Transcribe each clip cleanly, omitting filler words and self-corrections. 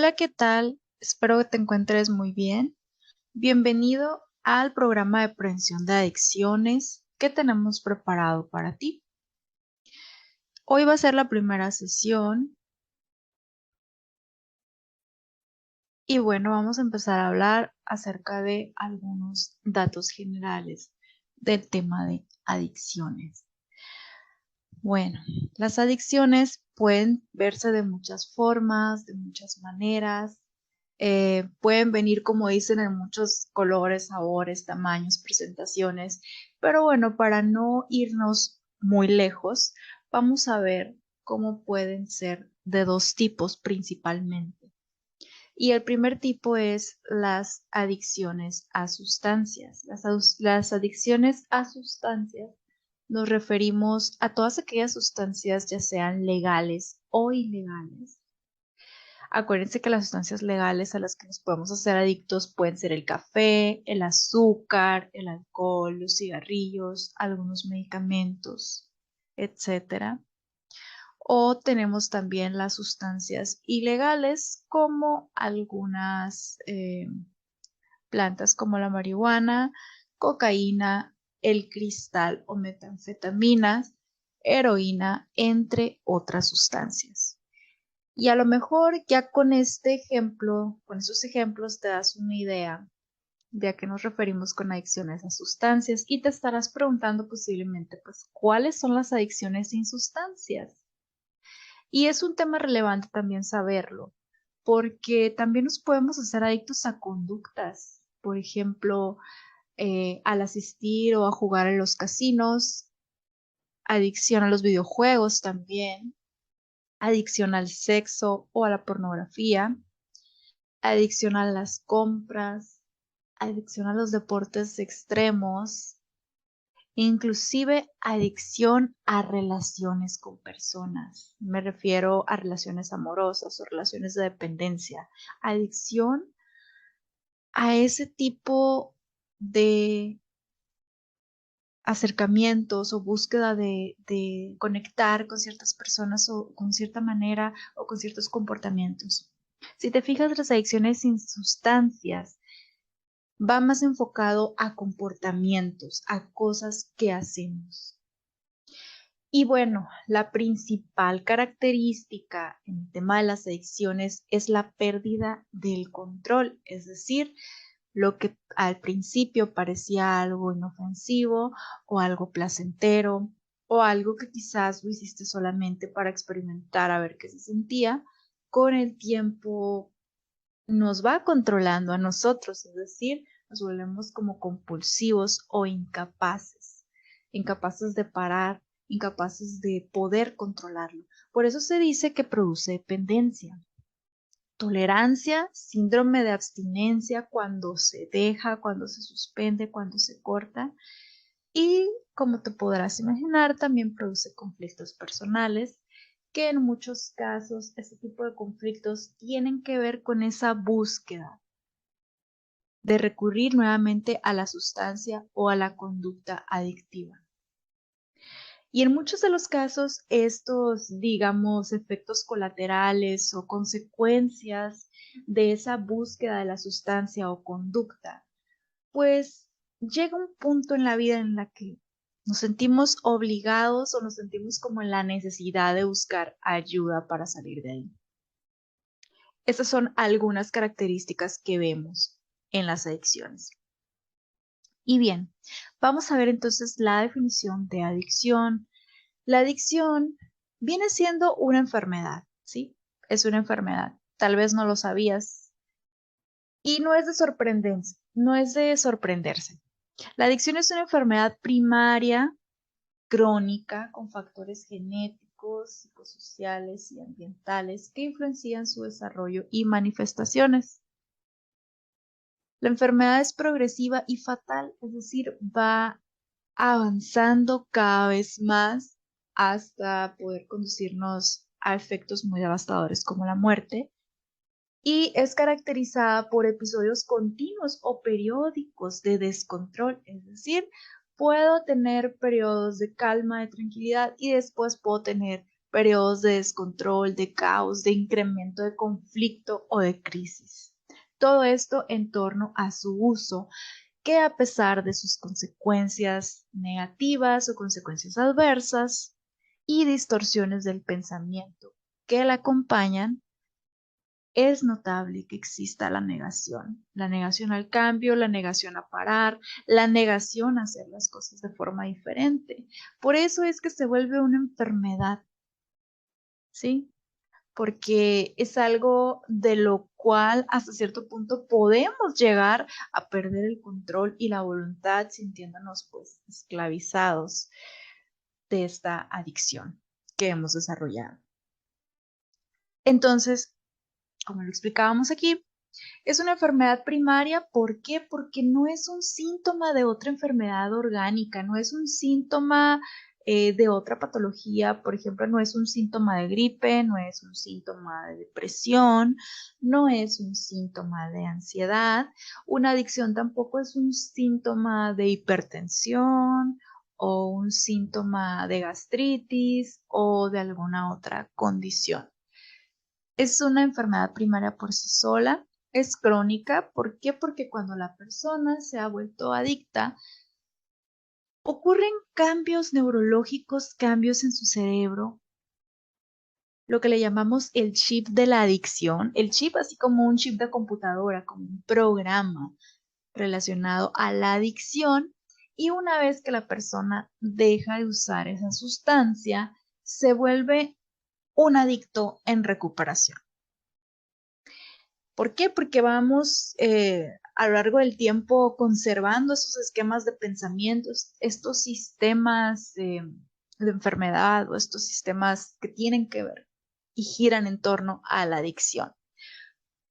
Hola, ¿qué tal? Espero que te encuentres muy bien. Bienvenido al programa de prevención de adicciones que tenemos preparado para ti. Hoy va a ser la primera sesión y bueno, vamos a empezar a hablar acerca de algunos datos generales del tema de adicciones. Bueno, las adicciones pueden verse de muchas formas, de muchas maneras. Pueden venir, como dicen, en muchos colores, sabores, tamaños, presentaciones, pero bueno, para no irnos muy lejos, vamos a ver cómo pueden ser de dos tipos principalmente. Y el primer tipo es las adicciones a sustancias. Las adicciones a sustancias nos referimos a todas aquellas sustancias, ya sean legales o ilegales. Acuérdense que las sustancias legales a las que nos podemos hacer adictos pueden ser el café, el azúcar, el alcohol, los cigarrillos, algunos medicamentos, etcétera. O tenemos también las sustancias ilegales como algunas plantas como la marihuana, cocaína, el cristal o metanfetaminas, heroína, entre otras sustancias. Y a lo mejor ya con este ejemplo, con estos ejemplos te das una idea de a qué nos referimos con adicciones a sustancias y te estarás preguntando posiblemente, pues, ¿cuáles son las adicciones sin sustancias? Y es un tema relevante también saberlo, porque también nos podemos hacer adictos a conductas, por ejemplo, al asistir o a jugar en los casinos, adicción a los videojuegos también, adicción al sexo o a la pornografía, adicción a las compras, adicción a los deportes extremos, inclusive adicción a relaciones con personas. Me refiero a relaciones amorosas o relaciones de dependencia. Adicción a ese tipo de acercamientos o búsqueda de conectar con ciertas personas o con cierta manera o con ciertos comportamientos. Si te fijas, las adicciones sin sustancias va más enfocado a comportamientos, a cosas que hacemos. Y bueno, la principal característica en el tema de las adicciones es la pérdida del control, es decir, lo que al principio parecía algo inofensivo o algo placentero o algo que quizás lo hiciste solamente para experimentar a ver qué se sentía, con el tiempo nos va controlando a nosotros, es decir, nos volvemos como compulsivos o incapaces, incapaces de parar, incapaces de poder controlarlo. Por eso se dice que produce dependencia. Tolerancia, síndrome de abstinencia cuando se deja, cuando se suspende, cuando se corta. Y como te podrás imaginar, también produce conflictos personales, que en muchos casos este tipo de conflictos tienen que ver con esa búsqueda de recurrir nuevamente a la sustancia o a la conducta adictiva. Y en muchos de los casos, estos, digamos, efectos colaterales o consecuencias de esa búsqueda de la sustancia o conducta, pues llega un punto en la vida en la que nos sentimos obligados o nos sentimos como en la necesidad de buscar ayuda para salir de ahí. Estas son algunas características que vemos en las adicciones. Y bien, vamos a ver entonces la definición de adicción. La adicción viene siendo una enfermedad, ¿sí? Es una enfermedad. Tal vez no lo sabías. Y no es de sorprenderse, no es de sorprenderse. La adicción es una enfermedad primaria, crónica, con factores genéticos, psicosociales y ambientales que influencian su desarrollo y manifestaciones. La enfermedad es progresiva y fatal, es decir, va avanzando cada vez más hasta poder conducirnos a efectos muy devastadores como la muerte, y es caracterizada por episodios continuos o periódicos de descontrol, es decir, puedo tener periodos de calma, de tranquilidad y después puedo tener periodos de descontrol, de caos, de incremento de conflicto o de crisis. Todo esto en torno a su uso, que a pesar de sus consecuencias negativas o consecuencias adversas y distorsiones del pensamiento que la acompañan, es notable que exista la negación al cambio, la negación a parar, la negación a hacer las cosas de forma diferente. Por eso es que se vuelve una enfermedad, ¿sí? Porque es algo de lo cual hasta cierto punto podemos llegar a perder el control y la voluntad, sintiéndonos pues esclavizados de esta adicción que hemos desarrollado. Entonces, como lo explicábamos aquí, es una enfermedad primaria. ¿Por qué? Porque no es un síntoma de otra enfermedad orgánica, no es un síntoma de otra patología. Por ejemplo, no es un síntoma de gripe, no es un síntoma de depresión, no es un síntoma de ansiedad. Una adicción tampoco es un síntoma de hipertensión o un síntoma de gastritis o de alguna otra condición. Es una enfermedad primaria por sí sola, es crónica. ¿Por qué? Porque cuando la persona se ha vuelto adicta, ocurren cambios neurológicos, cambios en su cerebro, lo que le llamamos el chip de la adicción. El chip, así como un chip de computadora, como un programa relacionado a la adicción. Y una vez que la persona deja de usar esa sustancia, se vuelve un adicto en recuperación. ¿Por qué? Porque vamos a lo largo del tiempo conservando esos esquemas de pensamientos, estos sistemas de enfermedad o estos sistemas que tienen que ver y giran en torno a la adicción.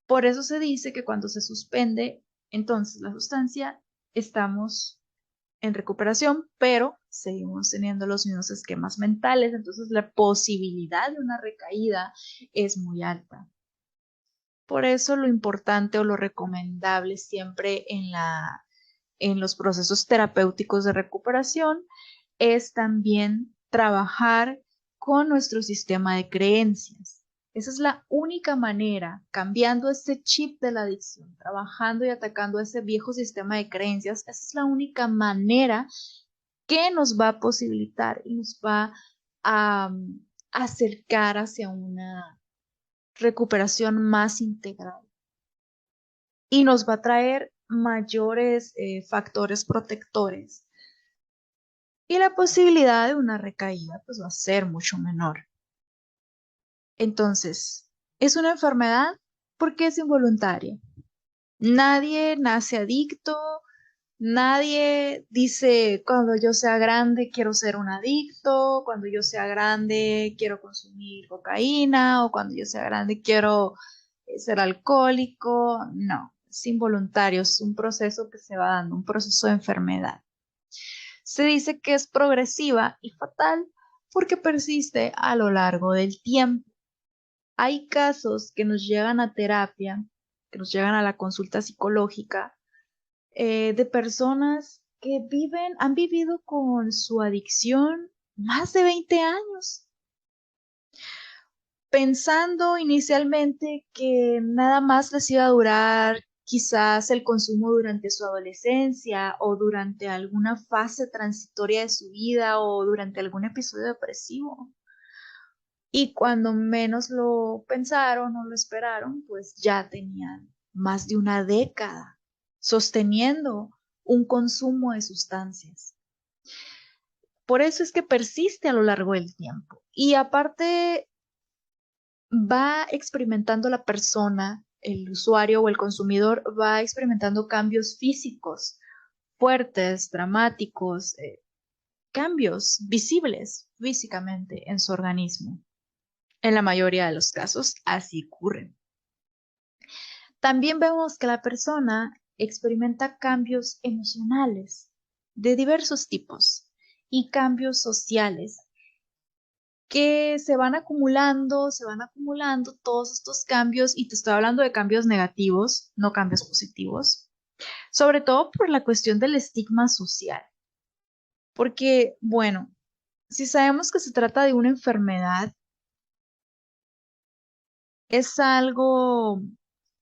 Por eso se dice que cuando se suspende entonces la sustancia, estamos en recuperación, pero seguimos teniendo los mismos esquemas mentales, entonces la posibilidad de una recaída es muy alta. Por eso lo importante o lo recomendable siempre en los procesos terapéuticos de recuperación es también trabajar con nuestro sistema de creencias. Esa es la única manera, cambiando ese chip de la adicción, trabajando y atacando ese viejo sistema de creencias, esa es la única manera que nos va a posibilitar y nos va a acercar hacia una recuperación más integral y nos va a traer mayores factores protectores y la posibilidad de una recaída pues va a ser mucho menor. Entonces, es una enfermedad porque es involuntaria. Nadie nace adicto, nadie dice cuando yo sea grande quiero ser un adicto, cuando yo sea grande quiero consumir cocaína o cuando yo sea grande quiero ser alcohólico. No, es involuntario, es un proceso que se va dando, un proceso de enfermedad. Se dice que es progresiva y fatal porque persiste a lo largo del tiempo. Hay casos que nos llegan a terapia, que nos llegan a la consulta psicológica, de personas que han vivido con su adicción más de 20 años, pensando inicialmente que nada más les iba a durar quizás el consumo durante su adolescencia o durante alguna fase transitoria de su vida o durante algún episodio depresivo. Y cuando menos lo pensaron o lo esperaron, pues ya tenían más de una década sosteniendo un consumo de sustancias. Por eso es que persiste a lo largo del tiempo. Y aparte va experimentando la persona, el usuario o el consumidor, va experimentando cambios físicos fuertes, dramáticos, cambios visibles físicamente en su organismo. En la mayoría de los casos así ocurre. También vemos que la persona experimenta cambios emocionales de diversos tipos y cambios sociales que se van acumulando todos estos cambios, y te estoy hablando de cambios negativos, no cambios positivos, sobre todo por la cuestión del estigma social. Porque, bueno, si sabemos que se trata de una enfermedad, Es algo,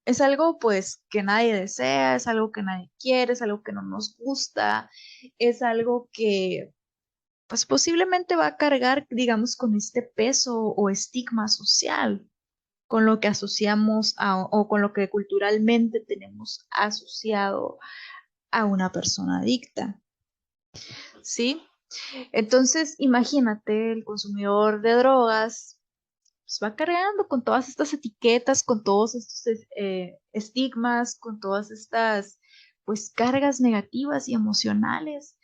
es algo pues que nadie desea, es algo que nadie quiere, es algo que no nos gusta, es algo que pues posiblemente va a cargar, digamos, con este peso o estigma social, con lo que asociamos o con lo que culturalmente tenemos asociado a una persona adicta, ¿sí? Entonces, imagínate, el consumidor de drogas pues, va cargando con todas estas etiquetas, con todos estos estigmas, con todas estas pues cargas negativas y emocionales.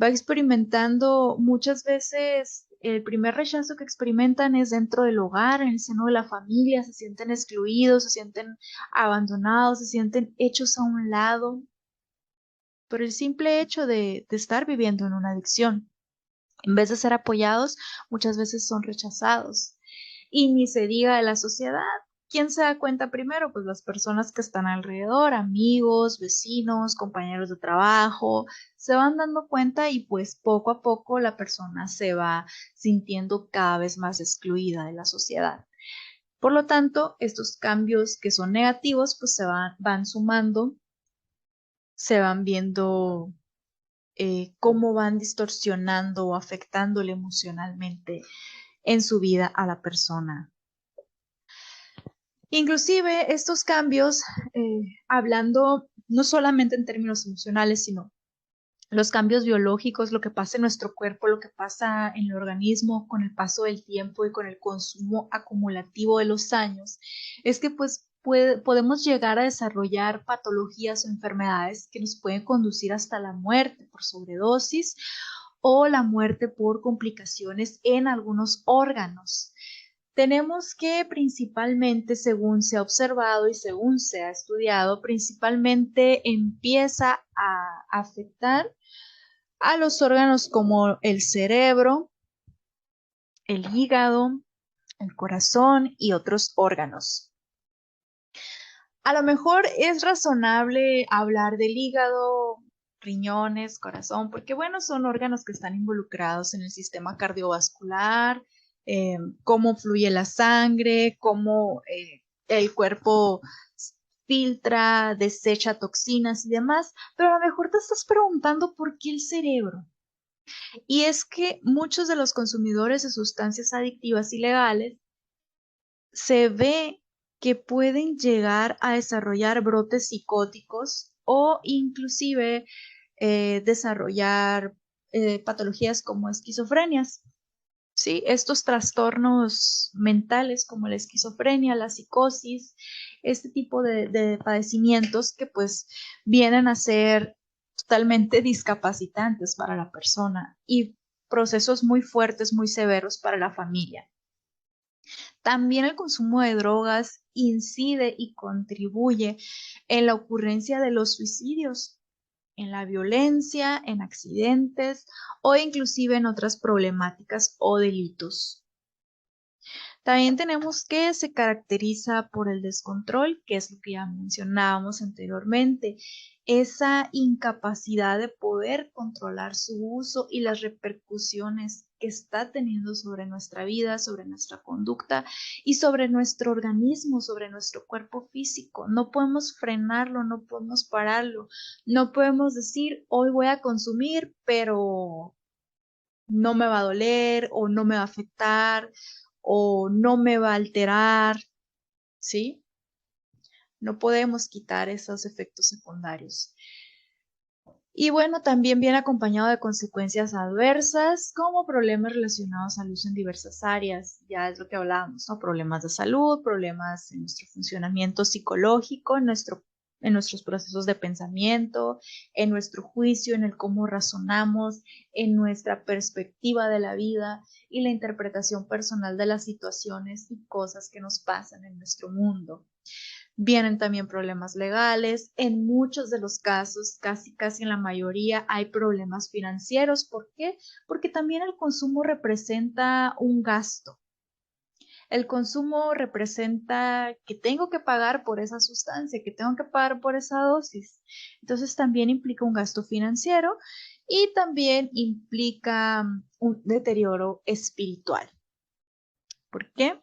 Va experimentando muchas veces, el primer rechazo que experimentan es dentro del hogar, en el seno de la familia, se sienten excluidos, se sienten abandonados, se sienten hechos a un lado por el simple hecho de estar viviendo en una adicción. En vez de ser apoyados, muchas veces son rechazados. Y ni se diga de la sociedad. ¿Quién se da cuenta primero? Pues las personas que están alrededor, amigos, vecinos, compañeros de trabajo, se van dando cuenta y pues poco a poco la persona se va sintiendo cada vez más excluida de la sociedad. Por lo tanto, estos cambios que son negativos pues van sumando, se van viendo cómo van distorsionando o afectándole emocionalmente en su vida a la persona. Inclusive estos cambios, hablando no solamente en términos emocionales, sino los cambios biológicos, lo que pasa en nuestro cuerpo, lo que pasa en el organismo con el paso del tiempo y con el consumo acumulativo de los años, es que pues podemos llegar a desarrollar patologías o enfermedades que nos pueden conducir hasta la muerte por sobredosis o la muerte por complicaciones en algunos órganos. Tenemos que principalmente, según se ha observado y según se ha estudiado, principalmente empieza a afectar a los órganos como el cerebro, el hígado, el corazón y otros órganos. A lo mejor es razonable hablar del hígado, riñones, corazón, porque bueno, son órganos que están involucrados en el sistema cardiovascular, cómo fluye la sangre, cómo el cuerpo filtra, desecha toxinas y demás, pero a lo mejor te estás preguntando por qué el cerebro. Y es que muchos de los consumidores de sustancias adictivas ilegales se ve que pueden llegar a desarrollar brotes psicóticos o inclusive desarrollar patologías como esquizofrenias. ¿Sí? Estos trastornos mentales como la esquizofrenia, la psicosis, este tipo de padecimientos que pues vienen a ser totalmente discapacitantes para la persona y procesos muy fuertes, muy severos para la familia. También el consumo de drogas incide y contribuye en la ocurrencia de los suicidios, en la violencia, en accidentes o inclusive en otras problemáticas o delitos. También tenemos que se caracteriza por el descontrol, que es lo que ya mencionábamos anteriormente, esa incapacidad de poder controlar su uso y las repercusiones que está teniendo sobre nuestra vida, sobre nuestra conducta y sobre nuestro organismo, sobre nuestro cuerpo físico. No podemos frenarlo, no podemos pararlo, no podemos decir, hoy voy a consumir, pero no me va a doler o no me va a afectar o no me va a alterar, ¿sí? No podemos quitar esos efectos secundarios. Y bueno, también viene acompañado de consecuencias adversas como problemas relacionados al uso en diversas áreas. Ya es lo que hablábamos, ¿no? Problemas de salud, problemas en nuestro funcionamiento psicológico, en nuestros procesos de pensamiento, en nuestro juicio, en el cómo razonamos, en nuestra perspectiva de la vida y la interpretación personal de las situaciones y cosas que nos pasan en nuestro mundo. Vienen también problemas legales. En muchos de los casos, casi en la mayoría, hay problemas financieros. ¿Por qué? Porque también el consumo representa un gasto. El consumo representa que tengo que pagar por esa sustancia, que tengo que pagar por esa dosis. Entonces también implica un gasto financiero y también implica un deterioro espiritual. ¿Por qué?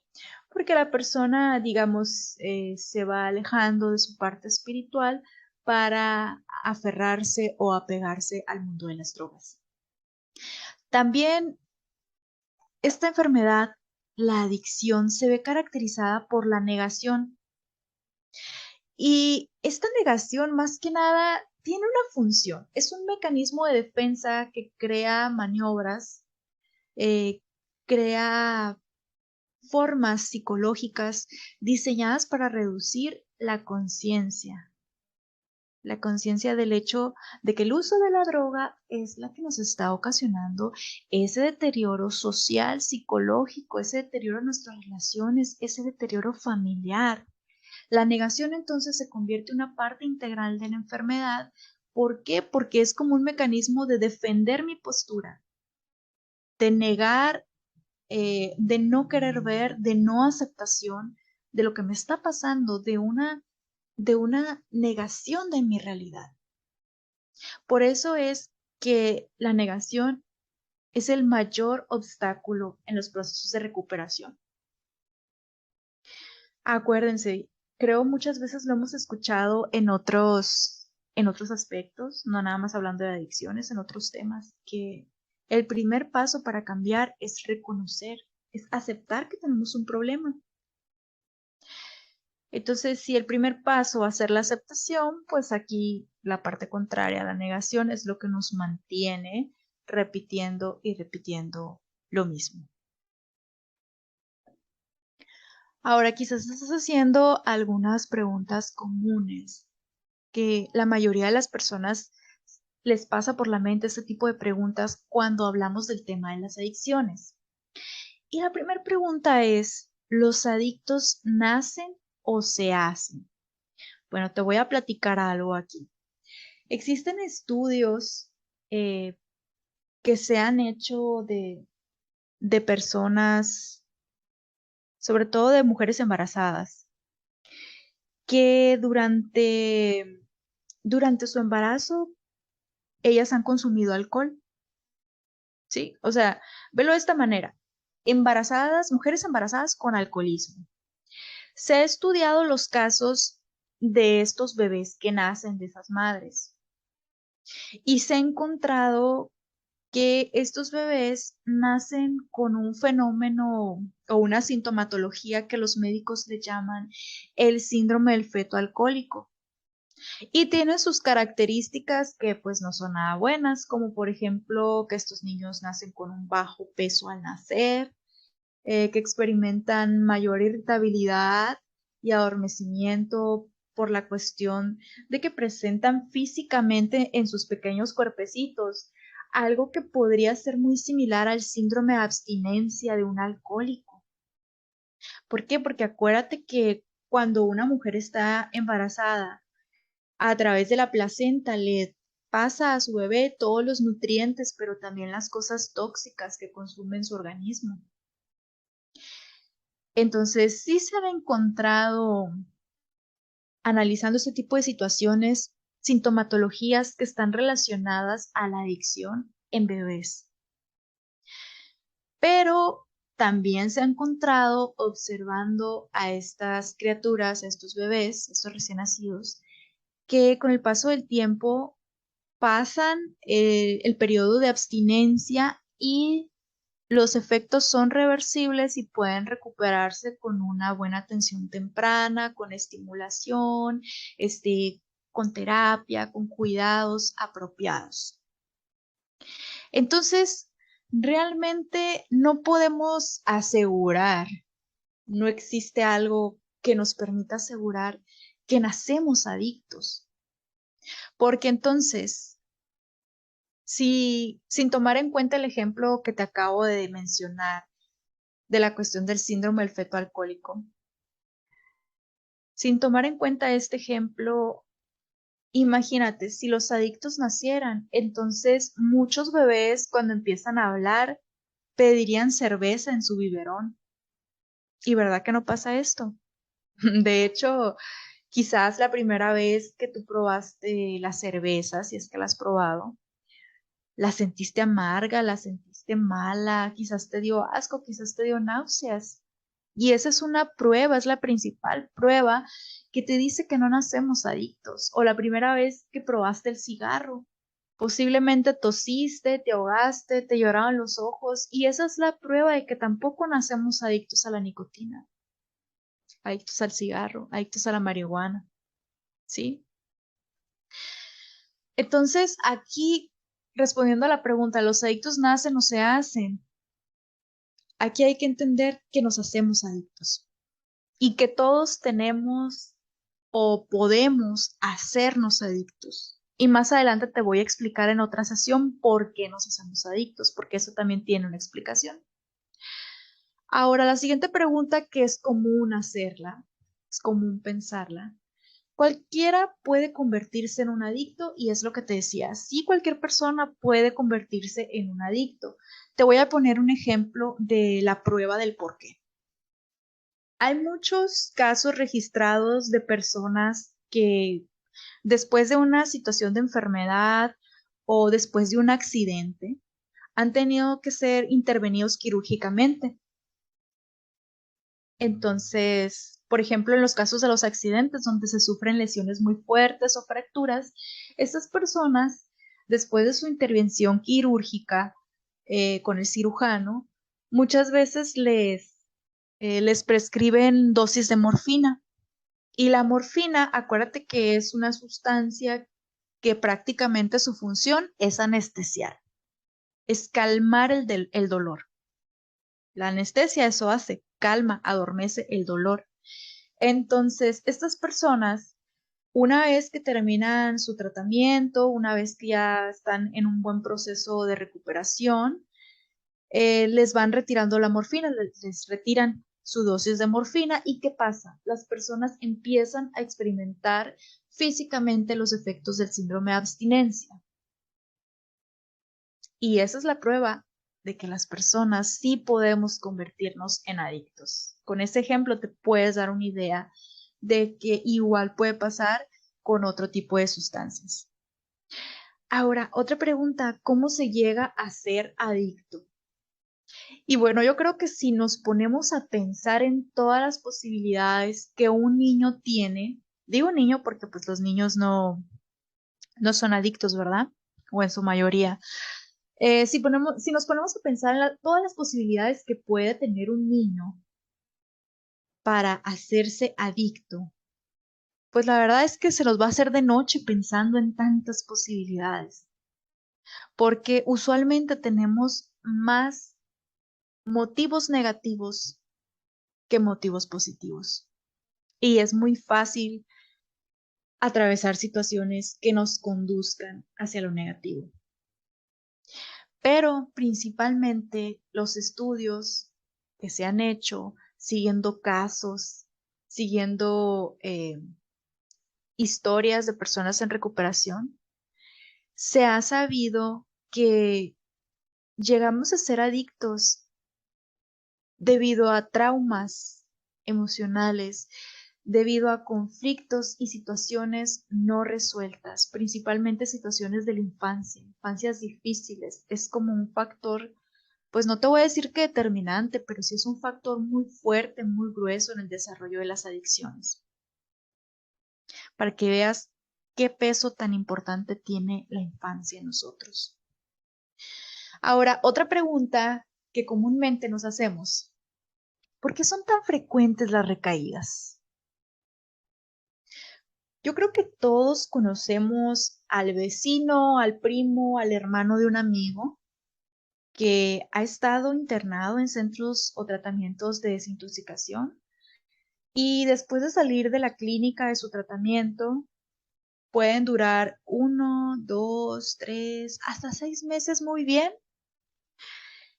porque la persona, digamos, se va alejando de su parte espiritual para aferrarse o apegarse al mundo de las drogas. También esta enfermedad, la adicción, se ve caracterizada por la negación. Y esta negación, más que nada, tiene una función. Es un mecanismo de defensa que crea maniobras, eh, crea formas psicológicas diseñadas para reducir la conciencia del hecho de que el uso de la droga es la que nos está ocasionando ese deterioro social, psicológico, ese deterioro de nuestras relaciones, ese deterioro familiar. La negación entonces se convierte en una parte integral de la enfermedad. ¿Por qué? Porque es como un mecanismo de defender mi postura, de negar, de no querer ver, de no aceptación de lo que me está pasando, de una negación de mi realidad. Por eso es que la negación es el mayor obstáculo en los procesos de recuperación. Acuérdense, creo muchas veces lo hemos escuchado en otros aspectos, no nada más hablando de adicciones, en otros temas, que el primer paso para cambiar es reconocer, es aceptar que tenemos un problema. Entonces, si el primer paso va a ser la aceptación, pues aquí la parte contraria, la negación, es lo que nos mantiene repitiendo y repitiendo lo mismo. Ahora, quizás estás haciendo algunas preguntas comunes que la mayoría de las personas les pasa por la mente este tipo de preguntas cuando hablamos del tema de las adicciones. Y la primera pregunta es, ¿los adictos nacen o se hacen? Bueno, te voy a platicar algo aquí. Existen estudios eh, que se han hecho de personas, sobre todo de mujeres embarazadas, que durante su embarazo ellas han consumido alcohol, ¿sí? O sea, velo de esta manera. Mujeres embarazadas con alcoholismo. Se ha estudiado los casos de estos bebés que nacen de esas madres y se ha encontrado que estos bebés nacen con un fenómeno o una sintomatología que los médicos le llaman el síndrome del feto alcohólico. Y tiene sus características que pues no son nada buenas, como por ejemplo que estos niños nacen con un bajo peso al nacer, que experimentan mayor irritabilidad y adormecimiento por la cuestión de que presentan físicamente en sus pequeños cuerpecitos algo que podría ser muy similar al síndrome de abstinencia de un alcohólico. ¿Por qué? Porque acuérdate que cuando una mujer está embarazada, a través de la placenta le pasa a su bebé todos los nutrientes, pero también las cosas tóxicas que consume en su organismo. Entonces, sí se han encontrado, analizando este tipo de situaciones, sintomatologías que están relacionadas a la adicción en bebés. Pero también se ha encontrado observando a estas criaturas, a estos bebés, estos recién nacidos, que con el paso del tiempo pasan el periodo de abstinencia y los efectos son reversibles y pueden recuperarse con una buena atención temprana, con estimulación, con terapia, con cuidados apropiados. Entonces, realmente no podemos asegurar, no existe algo que nos permita asegurar que nacemos adictos, porque entonces si, sin tomar en cuenta el ejemplo que te acabo de mencionar de la cuestión del síndrome del feto alcohólico, sin tomar en cuenta este ejemplo, imagínate, si los adictos nacieran, entonces muchos bebés cuando empiezan a hablar pedirían cerveza en su biberón. ¿Y verdad que no pasa esto? De hecho, quizás la primera vez que tú probaste la cerveza, si es que la has probado, la sentiste amarga, la sentiste mala, quizás te dio asco, quizás te dio náuseas. Y esa es una prueba, es la principal prueba que te dice que no nacemos adictos. O la primera vez que probaste el cigarro, posiblemente tosiste, te ahogaste, te lloraban los ojos, y esa es la prueba de que tampoco nacemos adictos a la nicotina, adictos al cigarro, adictos a la marihuana, ¿sí? Entonces, aquí, respondiendo a la pregunta, ¿los adictos nacen o se hacen? Aquí hay que entender que nos hacemos adictos y que todos tenemos o podemos hacernos adictos. Y más adelante te voy a explicar en otra sesión por qué nos hacemos adictos, porque eso también tiene una explicación. Ahora, la siguiente pregunta que es común hacerla, es común pensarla. Cualquiera puede convertirse en un adicto y es lo que te decía, sí, cualquier persona puede convertirse en un adicto. Te voy a poner un ejemplo de la prueba del por qué. Hay muchos casos registrados de personas que después de una situación de enfermedad o después de un accidente han tenido que ser intervenidos quirúrgicamente. Entonces, por ejemplo, en los casos de los accidentes donde se sufren lesiones muy fuertes o fracturas, estas personas, después de su intervención quirúrgica con el cirujano, muchas veces les prescriben dosis de morfina. Y la morfina, acuérdate que es una sustancia que prácticamente su función es anestesiar, es calmar el dolor. La anestesia eso hace, calma, adormece el dolor. Entonces, estas personas, una vez que terminan su tratamiento, una vez que ya están en un buen proceso de recuperación, les van retirando la morfina, les retiran su dosis de morfina. ¿Y qué pasa? Las personas empiezan a experimentar físicamente los efectos del síndrome de abstinencia. Y esa es la prueba de que las personas sí podemos convertirnos en adictos. Con ese ejemplo te puedes dar una idea de que igual puede pasar con otro tipo de sustancias. Ahora, otra pregunta, ¿cómo se llega a ser adicto? Y bueno, yo creo que si nos ponemos a pensar en todas las posibilidades que un niño tiene, digo niño porque pues los niños no son adictos, ¿verdad? O en su mayoría. Si nos ponemos a pensar en todas las posibilidades que puede tener un niño para hacerse adicto, pues la verdad es que se los va a hacer de noche pensando en tantas posibilidades, porque usualmente tenemos más motivos negativos que motivos positivos. Y es muy fácil atravesar situaciones que nos conduzcan hacia lo negativo. Pero principalmente los estudios que se han hecho siguiendo casos, siguiendo historias de personas en recuperación, se ha sabido que llegamos a ser adictos debido a traumas emocionales, debido a conflictos y situaciones no resueltas, principalmente situaciones de la infancia, infancias difíciles. Es como un factor, pues no te voy a decir que determinante, pero sí es un factor muy fuerte, muy grueso en el desarrollo de las adicciones, para que veas qué peso tan importante tiene la infancia en nosotros. Ahora, otra pregunta que comúnmente nos hacemos: ¿por qué son tan frecuentes las recaídas? Yo creo que todos conocemos al vecino, al primo, al hermano de un amigo que ha estado internado en centros o tratamientos de desintoxicación y después de salir de la clínica de su tratamiento pueden durar 1, 2, 3, hasta 6 meses muy bien,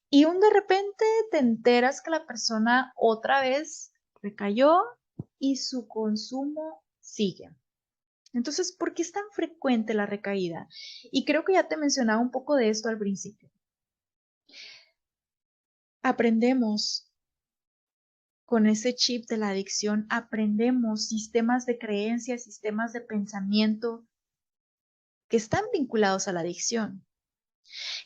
y de repente te enteras que la persona otra vez recayó y su consumo sigue. Entonces, ¿por qué es tan frecuente la recaída? Y creo que ya te mencionaba un poco de esto al principio. Aprendemos con ese chip de la adicción, aprendemos sistemas de creencias, sistemas de pensamiento que están vinculados a la adicción.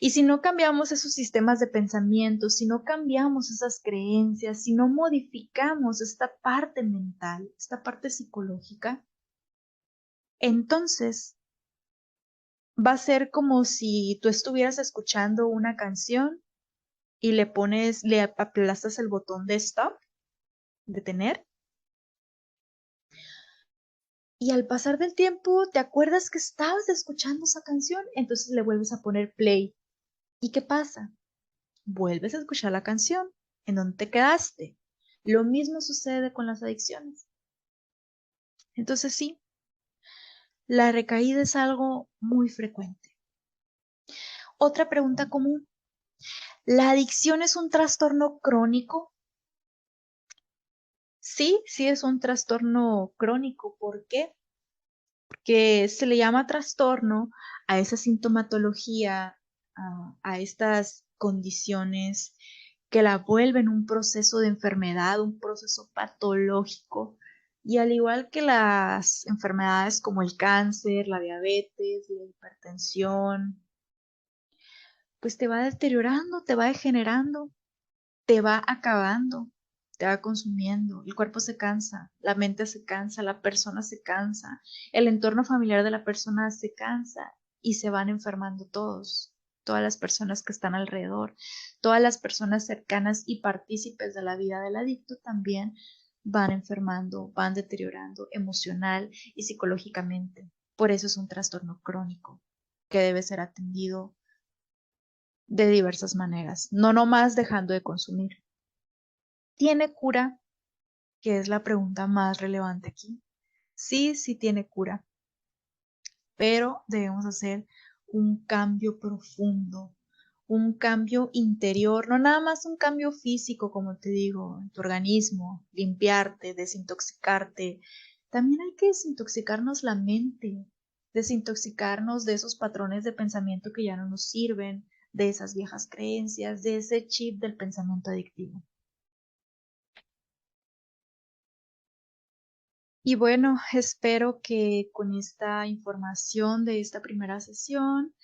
Y si no cambiamos esos sistemas de pensamiento, si no cambiamos esas creencias, si no modificamos esta parte mental, esta parte psicológica, entonces va a ser como si tú estuvieras escuchando una canción y le aplastas el botón de stop, detener, y al pasar del tiempo te acuerdas que estabas escuchando esa canción, entonces le vuelves a poner play. ¿Y qué pasa? Vuelves a escuchar la canción en donde te quedaste. Lo mismo sucede con las adicciones. Entonces sí, la recaída es algo muy frecuente. Otra pregunta común. ¿La adicción es un trastorno crónico? Sí, sí es un trastorno crónico. ¿Por qué? Porque se le llama trastorno a esa sintomatología, a estas condiciones que la vuelven un proceso de enfermedad, un proceso patológico. Y al igual que las enfermedades como el cáncer, la diabetes, la hipertensión, pues te va deteriorando, te va degenerando, te va acabando, te va consumiendo. El cuerpo se cansa, la mente se cansa, la persona se cansa, el entorno familiar de la persona se cansa y se van enfermando todos, todas las personas que están alrededor, todas las personas cercanas y partícipes de la vida del adicto también van enfermando, van deteriorando emocional y psicológicamente. Por eso es un trastorno crónico que debe ser atendido de diversas maneras, no nomás dejando de consumir. ¿Tiene cura? Que es la pregunta más relevante aquí. Sí, sí tiene cura, pero debemos hacer un cambio profundo, un cambio interior, no nada más un cambio físico, como te digo, en tu organismo, limpiarte, desintoxicarte. También hay que desintoxicarnos la mente, desintoxicarnos de esos patrones de pensamiento que ya no nos sirven, de esas viejas creencias, de ese chip del pensamiento adictivo. Y bueno, espero que con esta información de esta primera sesión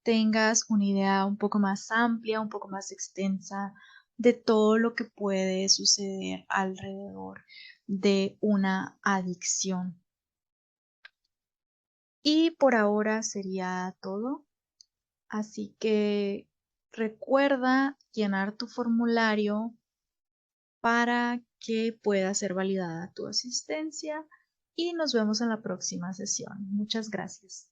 tengas una idea un poco más amplia, un poco más extensa de todo lo que puede suceder alrededor de una adicción. Y por ahora sería todo. Así que recuerda llenar tu formulario para que pueda ser validada tu asistencia y nos vemos en la próxima sesión. Muchas gracias.